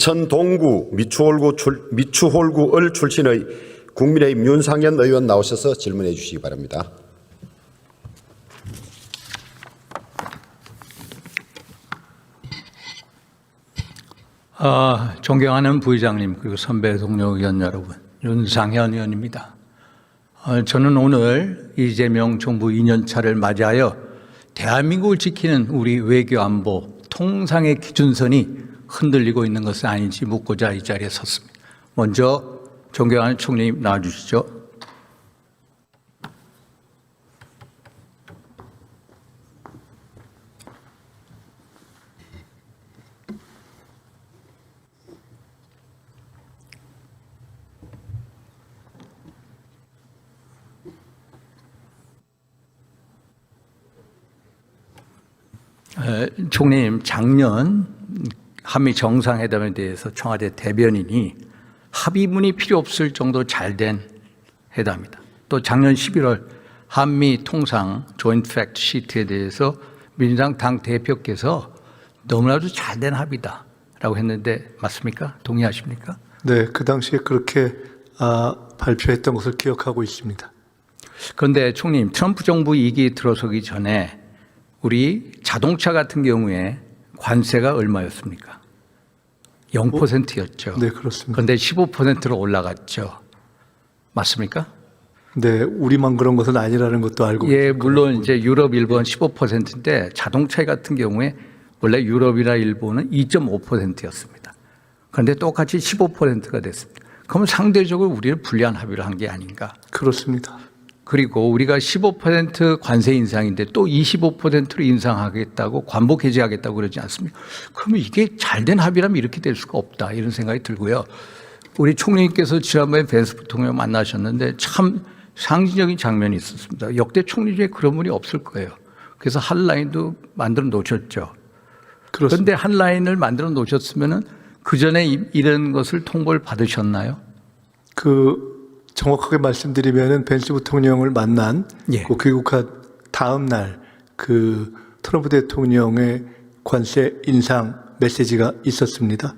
천 동구 미추홀구을 출신의 국민의힘 윤상현 의원 나오셔서 질문해 주시기 바랍니다. 존경하는 부의장님 그리고 선배 동료 의원 여러분, 윤상현 의원입니다. 저는 오늘 이재명 정부 2년차를 맞이하여 대한민국을 지키는 우리 외교 안보 통상의 기준선이 흔들리고 있는 것은 아닌지 묻고자 이 자리에 섰습니다. 먼저 존경하는 총리님 나와주시죠. 총리님, 작년 한미 정상회담에 대해서 청와대 대변인이 합의문이 필요 없을 정도 잘된 회담이다. 또 작년 11월 한미 통상 조인트 팩트 시트에 대해서 민주당 당 대표께서 너무나도 잘된 합의다라고 했는데 맞습니까? 동의하십니까? 네, 그 당시에 그렇게 발표했던 것을 기억하고 있습니다. 그런데 총리님, 트럼프 정부 2기 들어서기 전에 우리 자동차 같은 경우에 관세가 얼마였습니까? 0%였죠. 네, 그렇습니다. 그런데 15%로 올라갔죠. 맞습니까? 네, 우리만 그런 것은 아니라는 것도 알고 예, 계실 물론 거고. 이제 유럽, 일본 15%인데 자동차 같은 경우에 원래 유럽이나 일본은 2.5%였습니다. 그런데 똑같이 15%가 됐습니다. 그러면 상대적으로 우리는 불리한 합의를 한 게 아닌가? 그렇습니다. 그리고 우리가 15% 관세 인상인데 또 25%로 인상하겠다고 관복 해제하겠다고 그러지 않습니까? 그러면 이게 잘된 합의라면 이렇게 될 수가 없다 이런 생각이 들고요. 우리 총리님께서 지난번에 벤스 부통령 만나셨는데 참 상징적인 장면이 있었습니다. 역대 총리 중에 그런 분이 없을 거예요. 그래서 한 라인도 만들어 놓으셨죠. 그런데 한 라인을 만들어 놓으셨으면은 그 전에 이런 것을 통보를 받으셨나요? 정확하게 말씀드리면은 벤스 부통령을 만난 예. 그 귀국한 다음 날 그 트럼프 대통령의 관세 인상 메시지가 있었습니다.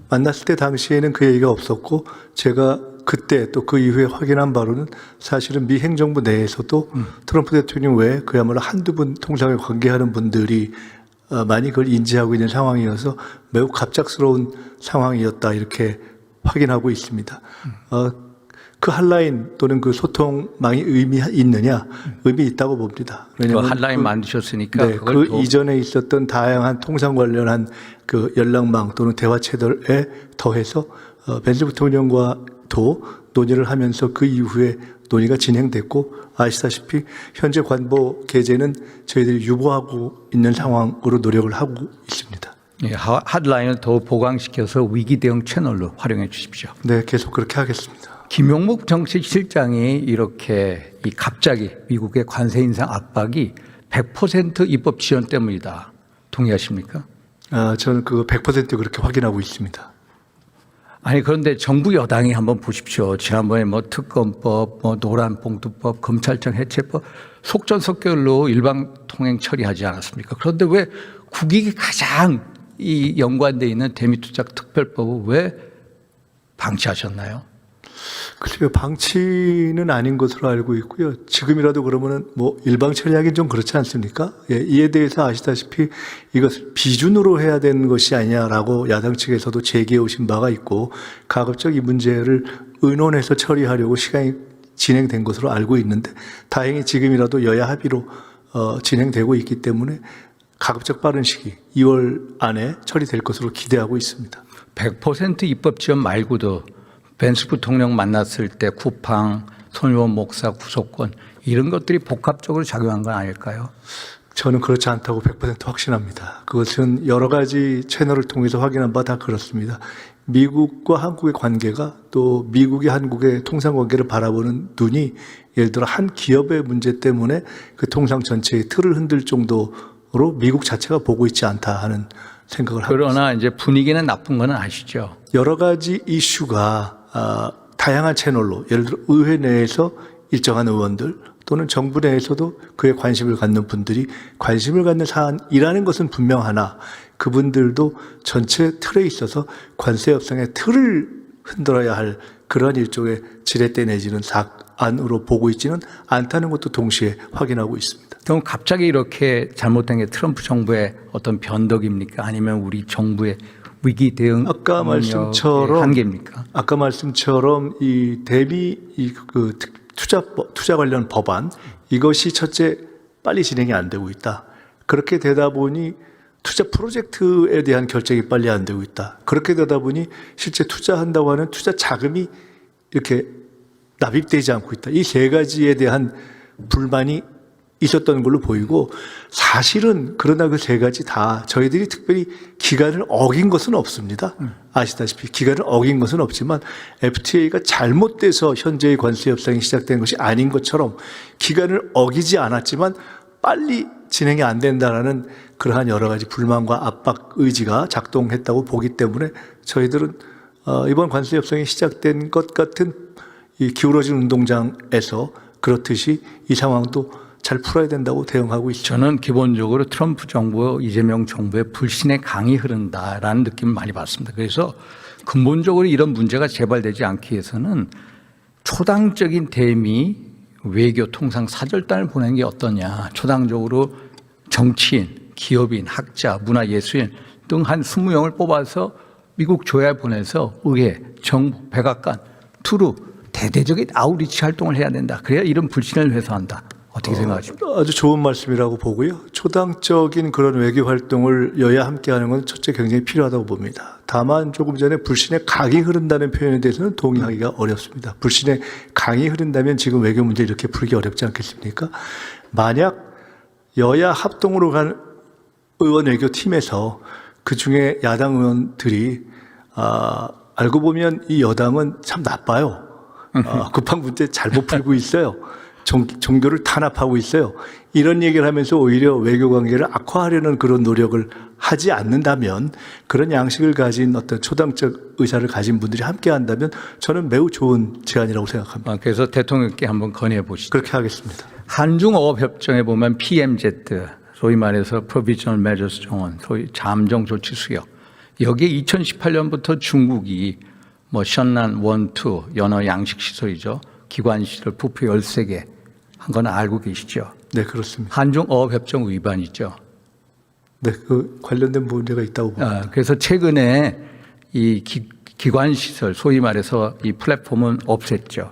만났을 때 당시에는 그 얘기가 없었고 제가 그때 또 그 이후에 확인한 바로는 사실은 미 행정부 내에서도 트럼프 대통령 외에 그야말로 한두 분 통상에 관계하는 분들이 많이 그걸 인지하고 있는 상황이어서 매우 갑작스러운 상황이었다 이렇게 확인하고 있습니다. 그 한라인 또는 그 소통망이 의미 있느냐? 의미 있다고 봅니다. 그 한라인 만드셨으니까 네, 그 이전에 있었던 다양한 통상 관련한 그 연락망 또는 대화 채널에 더해서 벤스 부통령과도 논의를 하면서 그 이후에 논의가 진행됐고 아시다시피 현재 관보 게재는 저희들이 유보하고 있는 상황으로 노력을 하고 있습니다. 예, 핫라인을 더 보강시켜서 위기 대응 채널로 활용해 주십시오. 네, 계속 그렇게 하겠습니다. 김용목 정책실장이 이렇게 갑자기 미국의 관세 인상 압박이 100% 입법 지원 때문이다. 동의하십니까? 저는 그거 100% 그렇게 확인하고 있습니다. 아니 그런데 정부 여당이 한번 보십시오. 지난번에 뭐 특검법, 뭐 노란봉투법, 검찰청 해체법 속전속결로 일방 통행 처리하지 않았습니까? 그런데 왜 국익이 가장 연관돼 있는 대미투자 특별법을 왜 방치하셨나요? 글쎄요, 방치는 아닌 것으로 알고 있고요. 지금이라도 그러면은 뭐 일방 처리하기는 좀 그렇지 않습니까? 예, 이에 대해서 아시다시피 이것을 비준으로 해야 되는 것이 아니냐라고 야당 측에서도 제기해 오신 바가 있고 가급적 이 문제를 의논해서 처리하려고 시간이 진행된 것으로 알고 있는데 다행히 지금이라도 여야 합의로 진행되고 있기 때문에 가급적 빠른 시기 2월 안에 처리될 것으로 기대하고 있습니다. 100% 입법 지원 말고도 벤스 부통령 만났을 때 쿠팡, 손의원 목사 구속권 이런 것들이 복합적으로 작용한 건 아닐까요? 저는 그렇지 않다고 100% 확신합니다. 그것은 여러 가지 채널을 통해서 확인한 바 다 그렇습니다. 미국과 한국의 관계가 또 미국이 한국의 통상관계를 바라보는 눈이 예를 들어 한 기업의 문제 때문에 그 통상 전체의 틀을 흔들 정도로 미국 자체가 보고 있지 않다 하는 생각을 하고 있습니다. 그러나 이제 분위기는 나쁜 건 아시죠? 여러 가지 이슈가 다양한 채널로 예를 들어 의회 내에서 일정한 의원들 또는 정부 내에서도 그에 관심을 갖는 분들이 관심을 갖는 사안이라는 것은 분명하나 그분들도 전체 틀에 있어서 관세 협상의 틀을 흔들어야 할 그런 일종의 지렛대 내지는 사안으로 보고 있지는 않다는 것도 동시에 확인하고 있습니다. 그럼 갑자기 이렇게 잘못된 게 트럼프 정부의 어떤 변덕입니까? 아니면 우리 정부의 위기 대응 아까 말씀처럼 한계입니까? 아까 말씀처럼 이 대미 그 투자 관련 법안 이것이 첫째 빨리 진행이 안 되고 있다. 그렇게 되다 보니 투자 프로젝트에 대한 결정이 빨리 안 되고 있다. 그렇게 되다 보니 실제 투자한다고 하는 투자 자금이 이렇게 납입되지 않고 있다. 이 세 가지에 대한 불만이 있었던 걸로 보이고 사실은 그러나 그 세 가지 다 저희들이 특별히 기간을 어긴 것은 없습니다. 아시다시피 기간을 어긴 것은 없지만 FTA가 잘못돼서 현재의 관세 협상이 시작된 것이 아닌 것처럼 기간을 어기지 않았지만 빨리 진행이 안 된다라는 그러한 여러 가지 불만과 압박 의지가 작동했다고 보기 때문에 저희들은 이번 관세 협상이 시작된 것 같은 이 기울어진 운동장에서 그렇듯이 이 상황도 잘 풀어야 된다고 대응하고 있습니다. 저는 기본적으로 트럼프 정부, 이재명 정부의 불신의 강이 흐른다라는 느낌을 많이 받습니다. 그래서 근본적으로 이런 문제가 재발되지 않기 위해서는 초당적인 대미 외교 통상 사절단을 보내는 게 어떠냐. 초당적으로 정치인, 기업인, 학자, 문화예술인 등 한 20명을 뽑아서 미국 조야에 보내서 의회, 정부, 백악관, 투루 대대적인 아우리치 활동을 해야 된다. 그래야 이런 불신을 회수한다. 어떻게 생각하십니까? 아주 좋은 말씀이라고 보고요. 초당적인 그런 외교 활동을 여야 함께 하는 건 첫째 굉장히 필요하다고 봅니다. 다만 조금 전에 불신의 강이 흐른다는 표현에 대해서는 동의하기가 어렵습니다. 불신의 강이 흐른다면 지금 외교 문제 이렇게 풀기 어렵지 않겠습니까? 만약 여야 합동으로 간 의원 외교팀에서 그중에 야당 의원들이 알고 보면 이 여당은 참 나빠요. 급한 문제 잘못 풀고 있어요. 종교를 탄압하고 있어요. 이런 얘기를 하면서 오히려 외교 관계를 악화하려는 그런 노력을 하지 않는다면 그런 양식을 가진 어떤 초당적 의사를 가진 분들이 함께 한다면 저는 매우 좋은 제안이라고 생각합니다. 그래서 대통령께 한번 건의해 보시죠. 그렇게 하겠습니다. 한중어업협정에 보면 PMZ, 소위 말해서 Provisional Measures 정원, 소위 잠정 조치 수역. 여기에 2018년부터 중국이 뭐 션난 1, 2 연어 양식 시설이죠. 기관 시설 부표 13개 한 건 알고 계시죠? 네, 그렇습니다. 한중어업협정 위반이죠. 네, 그 관련된 문제가 있다고 봅니다. 그래서 최근에 이 기관 시설, 소위 말해서 이 플랫폼은 없앴죠.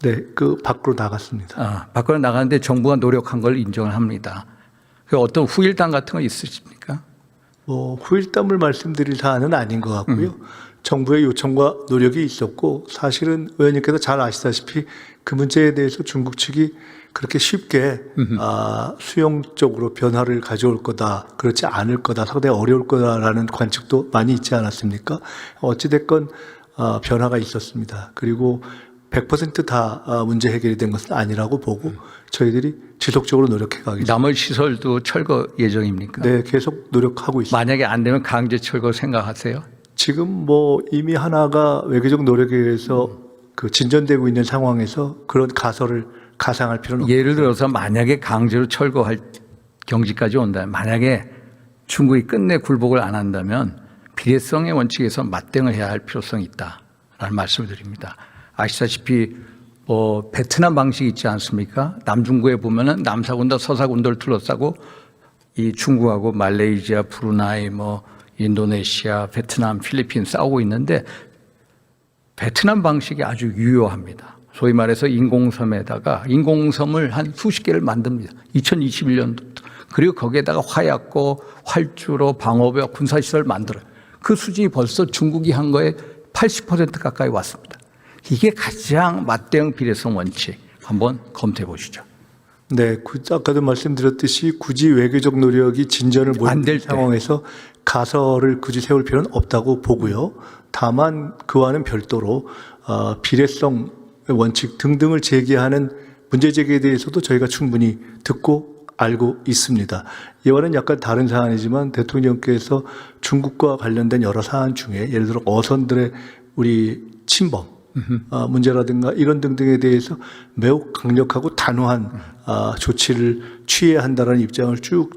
네, 그 밖으로 나갔습니다. 밖으로 나가는데 정부가 노력한 걸 인정을 합니다. 그 어떤 후일담 같은 거 있으십니까? 뭐 후일담을 말씀드릴 사안은 아닌 것 같고요. 정부의 요청과 노력이 있었고 사실은 의원님께서 잘 아시다시피 그 문제에 대해서 중국 측이 그렇게 쉽게 수용적으로 변화를 가져올 거다, 그렇지 않을 거다, 상당히 어려울 거다라는 관측도 많이 있지 않았습니까? 어찌됐건 변화가 있었습니다. 그리고 100%다 문제 해결이 된 것은 아니라고 보고 저희들이 지속적으로 노력해 가겠습니다. 남을 시설도 철거 예정입니까? 네, 계속 노력하고 있습니다. 만약에 안 되면 강제 철거 생각하세요? 지금 뭐 이미 하나가 외교적 노력에 의해서 그 진전되고 있는 상황에서 그런 가설을 가상할 필요는 없습니다. 예를 들어서 만약에 강제로 철거할 경지까지 온다면, 만약에 중국이 끝내 굴복을 안 한다면 비례성의 원칙에서 맞대응을 해야 할 필요성이 있다라는 말씀을 드립니다. 아시다시피 뭐 베트남 방식이 있지 않습니까? 남중국에 보면은 남사군도 서사군도를 둘러싸고 이 중국하고 말레이시아, 브루나이, 뭐 인도네시아, 베트남, 필리핀 싸우고 있는데 베트남 방식이 아주 유효합니다. 소위 말해서 인공섬에다가 인공섬을 한 수십 개를 만듭니다. 2021년도부터. 그리고 거기에다가 화약고, 활주로, 방어벽, 군사시설 만들어요. 그 수준이 벌써 중국이 한 거에 80% 가까이 왔습니다. 이게 가장 맞대응 비례성 원칙. 한번 검토해 보시죠. 네, 아까도 말씀드렸듯이 굳이 외교적 노력이 진전을 못 안될 낸 상황에서 가설을 굳이 세울 필요는 없다고 보고요. 다만 그와는 별도로 비례성 원칙 등등을 제기하는 문제 제기에 대해서도 저희가 충분히 듣고 알고 있습니다. 이와는 약간 다른 사안이지만 대통령께서 중국과 관련된 여러 사안 중에 예를 들어 어선들의 우리 침범 문제라든가 이런 등등에 대해서 매우 강력하고 단호한 조치를 취해야 한다는 입장을 쭉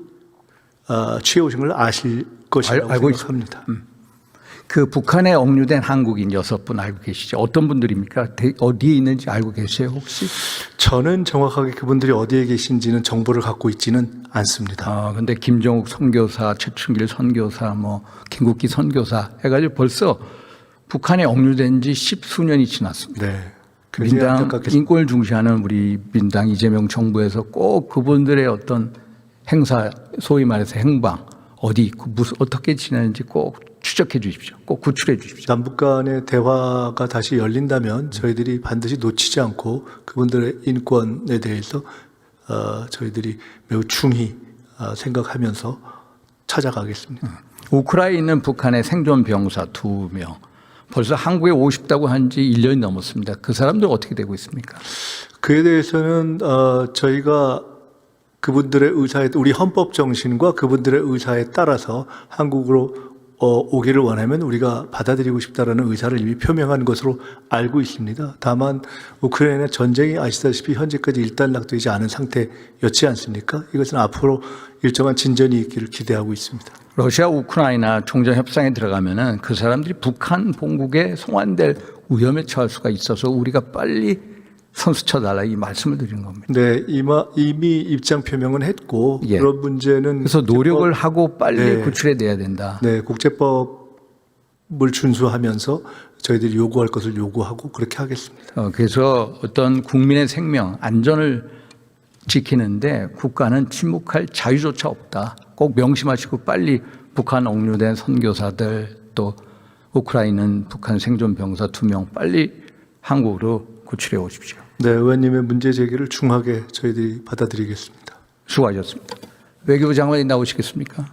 취해 오신 걸 아실 것이라고 알고 생각합니다. 그 북한에 억류된 한국인 6분 알고 계시죠? 어떤 분들입니까? 어디에 있는지 알고 계세요 혹시? 저는 정확하게 그분들이 어디에 계신지는 정보를 갖고 있지는 않습니다. 근데 김정욱 선교사, 최충길 선교사, 뭐 김국기 선교사 해가지고 벌써 북한에 억류된 지 10수년이 지났습니다. 네. 굉장히 민당 안타깝게 인권을 중시하는 우리 민당 이재명 정부에서 꼭 그분들의 어떤 행사, 소위 말해서 행방 어디 있고 무슨 어떻게 지내는지 꼭 추적해 주십시오. 꼭 구출해 주십시오. 남북 간의 대화가 다시 열린다면 저희들이 반드시 놓치지 않고 그분들의 인권에 대해서 저희들이 매우 중히 생각하면서 찾아가겠습니다. 우크라이나에 있는 북한의 생존 병사 2명. 벌써 한국에 오고 싶다고 한 지 1년이 넘었습니다. 그 사람들 어떻게 되고 있습니까? 그에 대해서는 저희가 그분들의 의사에 우리 헌법 정신과 그분들의 의사에 따라서 한국으로 오기를 원하면 우리가 받아들이고 싶다라는 의사를 이미 표명한 것으로 알고 있습니다. 다만 우크라이나 전쟁이 아시다시피 현재까지 일단락되지 않은 상태였지 않습니까? 이것은 앞으로 일정한 진전이 있기를 기대하고 있습니다. 러시아 우크라이나 종전 협상에 들어가면은 그 사람들이 북한 본국에 송환될 위험에 처할 수가 있어서 우리가 빨리 선수 쳐달라 이 말씀을 드리는 겁니다. 네, 이미 입장 표명은 했고 예. 그런 문제는 그래서 노력을 하고 빨리 네. 구출해내야 된다. 네, 국제법을 준수하면서 저희들이 요구할 것을 요구하고 그렇게 하겠습니다. 그래서 어떤 국민의 생명, 안전을 지키는데 국가는 침묵할 자유조차 없다. 꼭 명심하시고 빨리 북한 억류된 선교사들 또 우크라이나는 북한 생존 병사 2명 빨리 한국으로 구출해 오십시오. 네, 의원님의 문제 제기를 중하게 저희들이 받아들이겠습니다. 수고하셨습니다. 외교부 장관이 나오시겠습니까?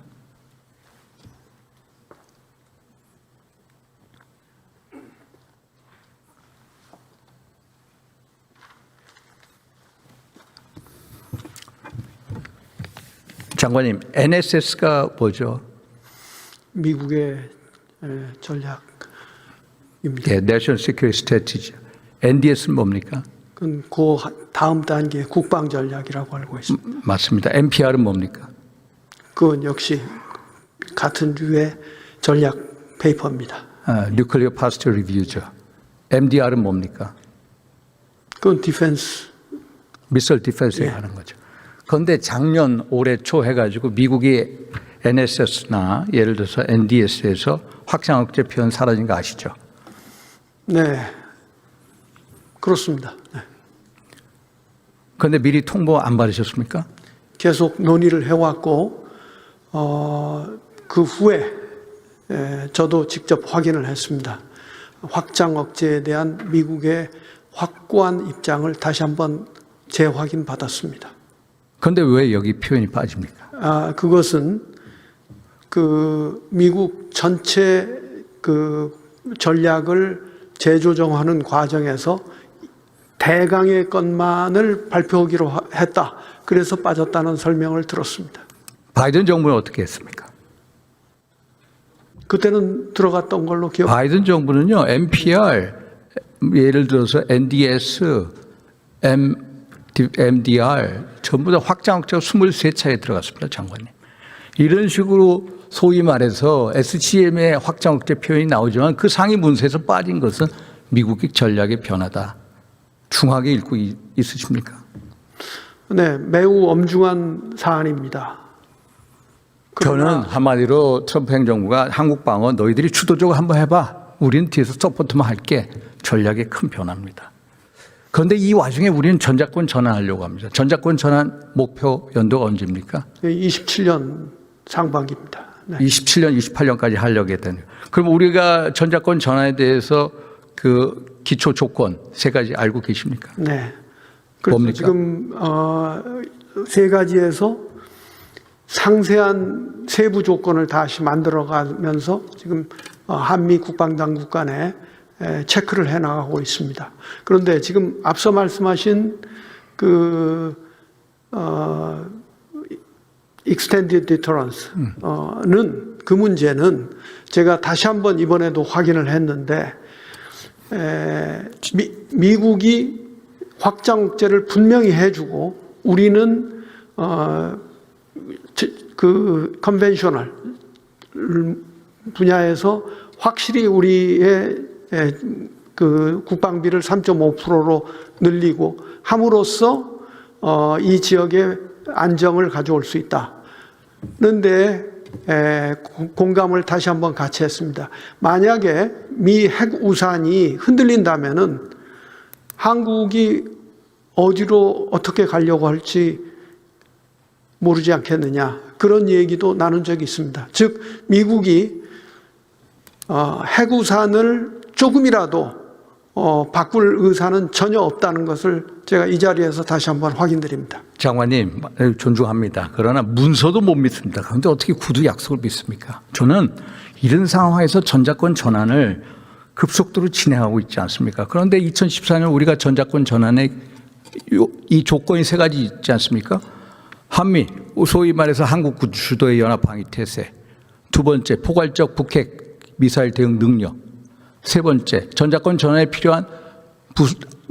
장관님, NSS가 뭐죠? 미국의 전략입니다. 네, National Security Strategy. NDS는 뭡니까? 그건 그 다음 단계 국방 전략이라고 알고 있습니다. 맞습니다. NPR은 뭡니까? 그건 역시 같은 류의 전략 페이퍼입니다. Nuclear Posture Review죠. MDR은 뭡니까? 그건 디펜스. 미사일 디펜스에 하는 거죠. 그런데 작년 올해 초 해가지고 미국이 NSS나 예를 들어서 NDS에서 확장 억제 표현 사라진 거 아시죠? 네, 그렇습니다. 네. 그런데 미리 통보 안 받으셨습니까? 계속 논의를 해왔고 그 후에 저도 직접 확인을 했습니다. 확장 억제에 대한 미국의 확고한 입장을 다시 한번 재확인 받았습니다. 그런데 왜 여기 표현이 빠집니까? 그것은 그 미국 전체 그 전략을 재조정하는 과정에서 대강의 것만을 발표하기로 했다. 그래서 빠졌다는 설명을 들었습니다. 바이든 정부는 어떻게 했습니까? 그때는 들어갔던 걸로 기억합니다. 바이든 정부는요, NPR, 예를 들어서 NDS, MDR, 전부 다 확장 억제가 23차에 들어갔습니다, 장관님. 이런 식으로 소위 말해서 SCM의 확장 억제 표현이 나오지만 그 상위 문서에서 빠진 것은 미국의 전략의 변화다. 중하게 읽고 있으십니까? 네, 매우 엄중한 사안입니다. 저는 한마디로 트럼프 행정부가 한국 방어 너희들이 주도적으로 한번 해봐. 우리는 뒤에서 서포트만 할게. 전략의 큰 변화입니다. 그런데 이 와중에 우리는 전작권 전환하려고 합니다. 전작권 전환 목표 연도가 언제입니까? 27년 상반기입니다. 네. 27년, 28년까지 하려고 했다는. 그럼 우리가 전작권 전환에 대해서 그 기초 조건 3가지 알고 계십니까? 네. 그래서 뭡니까? 지금 3가지에서 상세한 세부 조건을 다시 만들어가면서 지금 한미 국방당국 간에 체크를 해나가고 있습니다. 그런데 지금 앞서 말씀하신 extended deterrence는 그 문제는 제가 다시 한번 이번에도 확인을 했는데 미국이 확장 억제를 분명히 해주고 우리는 그 컨벤셔널 분야에서 확실히 우리의 그 국방비를 3.5%로 늘리고 함으로써 이 지역의 안정을 가져올 수 있다. 그런데 공감을 다시 한번 같이 했습니다. 만약에 미 핵우산이 흔들린다면은 한국이 어디로 어떻게 가려고 할지 모르지 않겠느냐, 그런 얘기도 나눈 적이 있습니다. 즉 미국이 핵우산을 조금이라도 바꿀 의사는 전혀 없다는 것을 제가 이 자리에서 다시 한번 확인드립니다. 장관님 존중합니다. 그러나 문서도 못 믿습니다. 그런데 어떻게 구두 약속을 믿습니까? 저는 이런 상황에서 전자권 전환을 급속도로 진행하고 있지 않습니까? 그런데 2014년 우리가 전자권 전환에 이 조건이 세 가지 있지 않습니까? 한미, 소위 말해서 한국 주도의 연합방위 태세. 두 번째, 포괄적 북핵 미사일 대응 능력. 세 번째, 전자권 전환에 필요한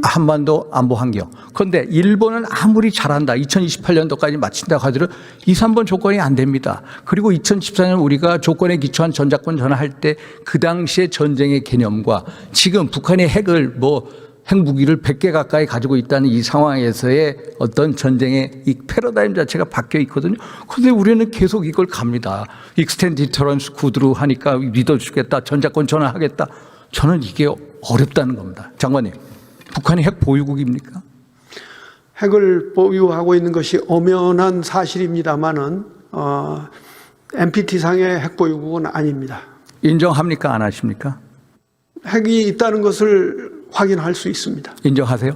한반도 안보 환경. 그런데 일본은 아무리 잘한다, 2028년도까지 마친다고 하더라도 2, 3번 조건이 안 됩니다. 그리고 2014년 우리가 조건에 기초한 전자권 전환할 때 그 당시의 전쟁의 개념과 지금 북한이 핵무기를 100개 가까이 가지고 있다는 이 상황에서의 어떤 전쟁의 이 패러다임 자체가 바뀌어 있거든요. 그런데 우리는 계속 이걸 갑니다. 익스텐드 디터런스 구두로 하니까 믿어주겠다, 전자권 전환하겠다. 저는 이게 어렵다는 겁니다. 장관님, 북한이 핵 보유국입니까? 핵을 보유하고 있는 것이 엄연한 사실입니다만은 NPT상의 핵 보유국은 아닙니다. 인정합니까? 안 하십니까? 핵이 있다는 것을 확인할 수 있습니다. 인정하세요?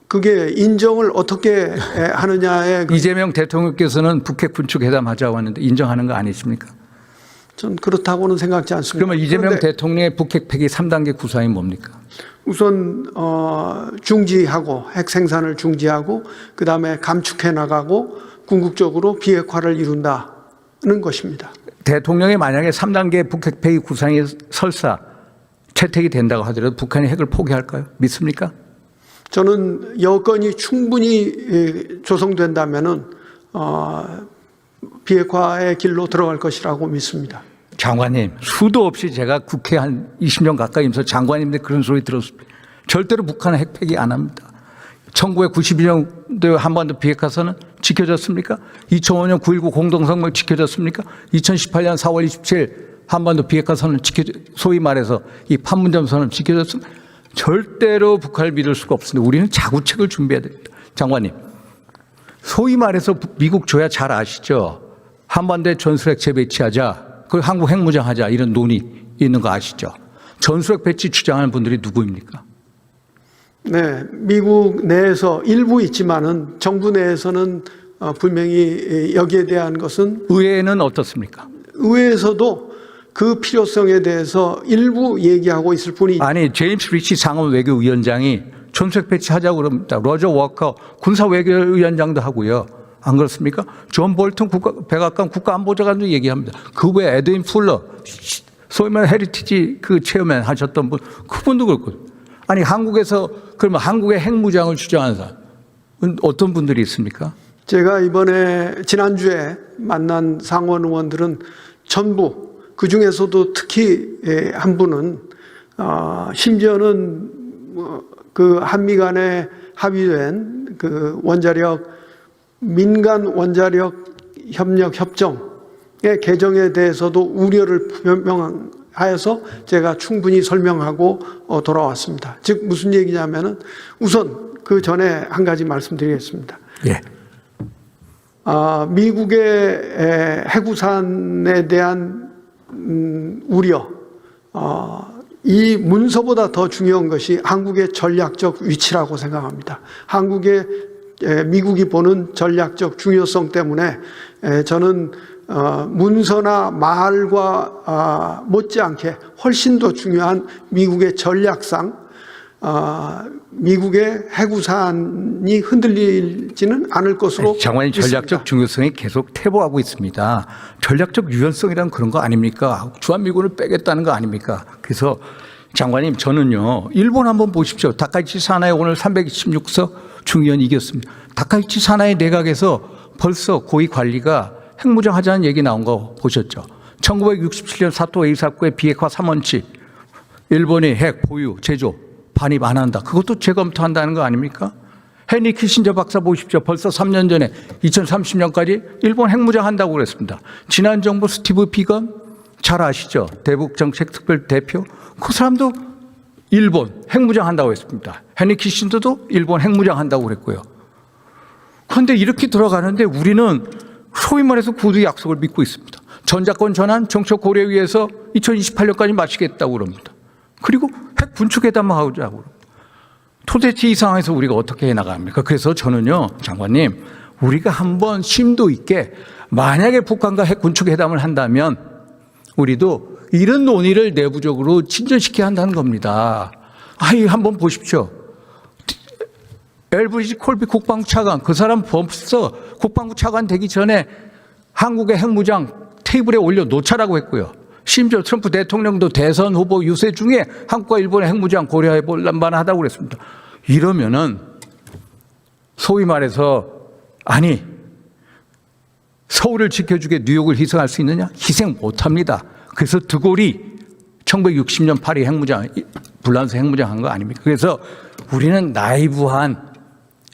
그게 인정을 어떻게 하느냐에 이재명 대통령께서는 북핵 군축 회담하자고 하는데 인정하는 거 아니십니까? 전 그렇다고는 생각지 않습니다. 그러면 이재명 그런데 대통령의 북핵 폐기 3단계 구상이 뭡니까? 우선 중지하고 핵 생산을 중지하고 그다음에 감축해 나가고 궁극적으로 비핵화를 이룬다는 것입니다. 대통령이 만약에 3단계 북핵 폐기 구상이 설사 채택이 된다고 하더라도 북한이 핵을 포기할까요? 믿습니까? 저는 여건이 충분히 조성된다면은 비핵화의 길로 들어갈 것이라고 믿습니다. 장관님, 수도 없이 제가 국회 한 20년 가까이 있면서 장관님들 그런 소리 들었습니다. 절대로 북한은 핵 폐기 안 합니다. 1992년도에 한반도 비핵화선은 지켜졌습니까? 2005년 9.19 공동성명 지켜졌습니까? 2018년 4월 27일 한반도 비핵화선은 소위 말해서 이 판문점선은 지켜졌습니다. 절대로 북한을 믿을 수가 없습니다. 우리는 자구책을 준비해야 됩니다. 장관님, 소위 말해서 미국 조야 잘 아시죠? 한반도에 전술핵 재배치하자, 그리고 한국 핵무장하자, 이런 논의 있는 거 아시죠? 전술핵 배치 주장하는 분들이 누구입니까? 네, 미국 내에서 일부 있지만은 정부 내에서는 분명히 여기에 대한 것은 의회는 어떻습니까? 의회에서도 그 필요성에 대해서 일부 얘기하고 있을 뿐이 아니, 제임스 리치 상원 외교위원장이 전술핵 배치하자고 그럽니다. 로저 워커 군사외교위원장도 하고요. 안 그렇습니까? 존 볼튼 백악관 국가안보장관도 얘기합니다. 그 외에 에드윈 풀러, 소위 말해 헤리티지 그 체어맨 하셨던 분, 그분도 그렇고. 아니, 한국에서 그러면 한국의 핵무장을 주장하는 사람 어떤 분들이 있습니까? 제가 이번에 지난주에 만난 상원 의원들은 전부 그 중에서도 특히 한 분은 심지어는 그 한미 간에 합의된 그 민간 원자력 협력 협정의 개정에 대해서도 우려를 표명하여서 제가 충분히 설명하고 돌아왔습니다. 즉 무슨 얘기냐면은 우선 그 전에 한 가지 말씀드리겠습니다. 예. 미국의 핵우산에 대한 우려, 이 문서보다 더 중요한 것이 한국의 전략적 위치라고 생각합니다. 미국이 보는 전략적 중요성 때문에 저는 문서나 말과 못지않게 훨씬 더 중요한 미국의 전략상 미국의 핵우산이 흔들리지는 않을 것으로 장관님, 믿습니다. 전략적 중요성이 계속 퇴보하고 있습니다. 전략적 유연성이란 그런 거 아닙니까? 주한미군을 빼겠다는 거 아닙니까? 그래서 장관님, 저는요, 일본 한번 보십시오. 다카이치 사나이 오늘 326석 중의원 이겼습니다. 다카이치 사나이 내각에서 벌써 고위 관리가 핵무장 하자는 얘기 나온 거 보셨죠? 1967년 사토 에이사쿠의 비핵화 3원칙, 일본이 핵 보유, 제조, 반입 안 한다. 그것도 재검토한다는 거 아닙니까? 헨리 키신저 박사 보십시오. 벌써 3년 전에 2030년까지 일본 핵무장 한다고 그랬습니다. 지난 정부 스티브 비건 잘 아시죠? 대북정책특별 대표. 그 사람도 일본 핵무장 한다고 했습니다. 헨리 키신저도 일본 핵무장 한다고 그랬고요. 그런데 이렇게 들어가는데 우리는 소위 말해서 구두 약속을 믿고 있습니다. 전자권 전환 정책 고려위에서 2028년까지 마치겠다고 그럽니다. 그리고 핵 군축회담을 하자고 그럽니다. 도대체 이 상황에서 우리가 어떻게 해나갑니까? 그래서 저는요, 장관님, 우리가 한번 심도 있게 만약에 북한과 핵 군축회담을 한다면 우리도 이런 논의를 내부적으로 진전시켜야 한다는 겁니다. 한번 보십시오. LVG 콜비 국방부 차관, 그 사람 벌써 국방부 차관 되기 전에 한국의 핵무장 테이블에 올려놓자라고 했고요. 심지어 트럼프 대통령도 대선 후보 유세 중에 한국과 일본의 핵무장 고려해 볼 만하다고 그랬습니다. 이러면은 소위 말해서 아니 서울을 지켜주게 뉴욕을 희생할 수 있느냐? 희생 못합니다. 그래서 드골이 1960년 파리 핵무장, 불란서 핵무장 한 거 아닙니까? 그래서 우리는 나이브한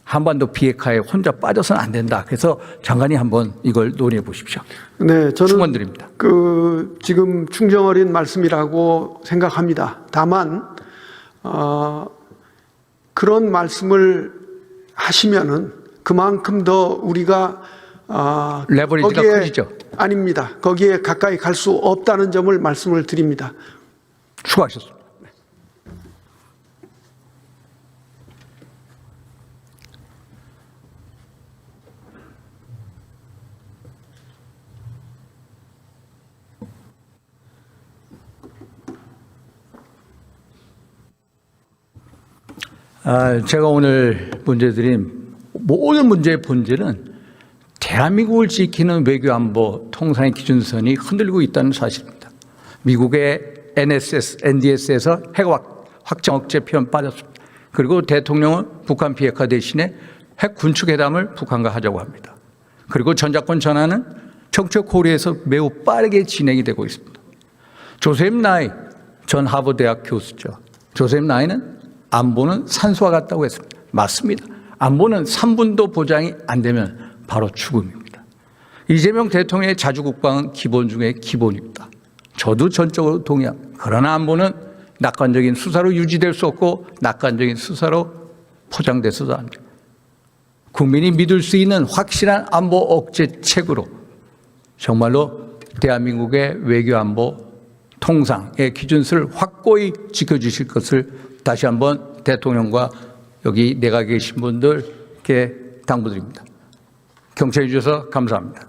한반도 비핵화에 혼자 빠져서는 안 된다. 그래서 장관이 한번 이걸 논의해 보십시오. 네, 저는 충원드립니다. 지금 충정어린 말씀이라고 생각합니다. 다만 그런 말씀을 하시면은 그만큼 더 우리가 레버리지가 거기에 커지죠. 아닙니다. 거기에 가까이 갈 수 없다는 점을 말씀을 드립니다. 수고하셨습니다. 제가 오늘 문제드린 모든 문제의 본질은 대한민국을 지키는 외교안보 통상의 기준선이 흔들리고 있다는 사실입니다. 미국의 NSS, NDS에서 핵 확장 억제 표현 빠졌습니다. 그리고 대통령은 북한 비핵화 대신에 핵 군축회담을 북한과 하자고 합니다. 그리고 전자권 전환은 정책 고려에서 매우 빠르게 진행이 되고 있습니다. 조셉 나이 전 하버드대학 교수죠. 조셉 나이는 안보는 산소와 같다고 했습니다. 맞습니다. 안보는 3분도 보장이 안 되면 바로 죽음입니다. 이재명 대통령의 자주국방은 기본 중에 기본입니다. 저도 전적으로 동의합니다. 그러나 안보는 낙관적인 수사로 유지될 수 없고 낙관적인 수사로 포장돼서도 안 됩니다. 국민이 믿을 수 있는 확실한 안보 억제책으로 정말로 대한민국의 외교안보 통상의 기준을 확고히 지켜주실 것을 다시 한번 대통령과 여기 내가 계신 분들께 당부드립니다. 경청해 주셔서 감사합니다.